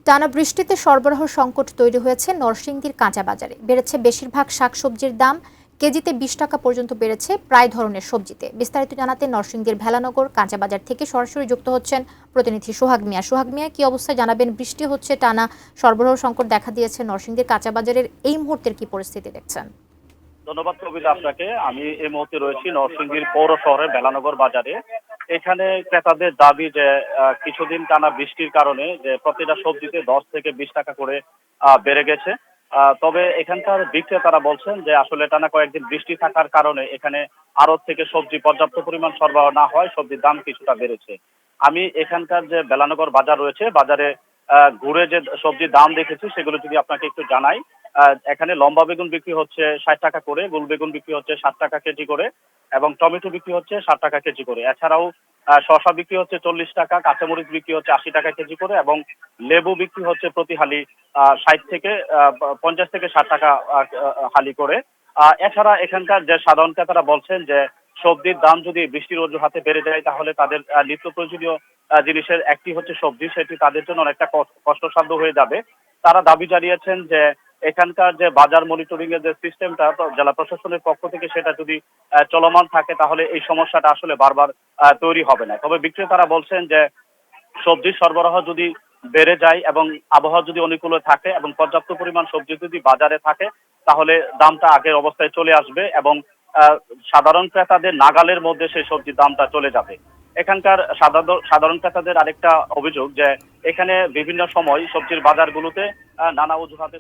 টানা বৃষ্টিতে সরবরাহ সংকট তৈরি হয়েছে নরসিংদীর কাঁচা বাজারে। বেড়েছে বেশিরভাগ শাকসবজির দাম। কেজিতে 20 টাকা পর্যন্ত বেড়েছে প্রায় ধরনের সবজিতে। বিস্তারিত জানাতে নরসিংদীর ভেলানগর কাঁচা বাজার থেকে সরাসরি যুক্ত হচ্ছেন প্রতিনিধি সোহাগ মিয়া। সোহাগ মিয়া, কি অবস্থায় জানাবেন? বৃষ্টি হচ্ছে, টানা সরবরাহ সংকট দেখা দিয়েছে নরসিংদীর কাঁচা বাজারের, এই মুহূর্তের কি পরিস্থিতি দেখছেন? ধন্যবাদ কবিতা আপনাকে। আমি এই মুহূর্তে রয়েছি নরসিংদীর পৌর শহরের বেলানগর বাজারে। এখানে ক্রেতাদের দাবি যে কিছুদিন টানা বৃষ্টির কারণে যে প্রতিটা সবজিতে 10 থেকে 20 টাকা করে বেড়ে গেছে। তবে এখানকার বিক্রেতারা বলছেন যে আসলে টানা কয়েকদিন বৃষ্টি থাকার কারণে এখানে আড়ত থেকে সবজি পর্যাপ্ত পরিমাণ সরবরাহ না হয় সবজির দাম কিছুটা বেড়েছে। আমি এখানকার যে বেলানগর বাজার রয়েছে, বাজারে ঘুরে যে সবজির দাম দেখেছি সেগুলো যদি আপনাকে একটু জানাই। এখানে লম্বা বেগুন বিক্রি হচ্ছে 60 টাকা করে, গোল বেগুন বিক্রি হচ্ছে 60 টাকা কেজি করে, এবং টমেটো বিক্রি হচ্ছে 60 টাকা কেজি করে। এছাড়াও শসা বিক্রি হচ্ছে 40 টাকা, কাঁচামরিচ বিক্রি হচ্ছে 80 টাকা কেজি করে, এবং লেবু বিক্রি হচ্ছে প্রতি হালি 60 থেকে 50 থেকে 60 টাকা হালি করে। এছাড়া এখানকার যে সাধারণ ক্রেতারা বলছেন যে সবজির দাম যদি বৃষ্টির অজুহাতে বেড়ে যায় তাহলে তাদের নিত্য প্রয়োজনীয় জিনিসের একটি হচ্ছে সবজি, সেটি তাদের জন্য অনেকটা কষ্টসাধ্য হয়ে যাবে। তারা দাবি জানিয়েছেন যে এখানকার যে বাজার মনিটরিং এর যে সিস্টেমটা জেলা প্রশাসনের পক্ষ থেকে সেটা যদি চলমান থাকে তাহলে এই সমস্যাটা আসলে বারবার তৈরি হবে না। তবে বিক্রেতারা বলছেন যে সবজির সরবরাহ যদি বেড়ে যায় এবং আবহাওয়া যদি অনুকূলে থাকে এবং পর্যাপ্ত পরিমাণ সবজি যদি বাজারে থাকে তাহলে দামটা আগের অবস্থায় চলে আসবে এবং আহ, সাধারণ ক্রেতাদের নাগালের মধ্যে সেই সবজির দামটা চলে যাবে। এখানকার সাধারণ ক্রেতাদের আরেকটা অভিযোগ যে এখানে বিভিন্ন সময় সবজির বাজারগুলোতে নানা অজুহাতে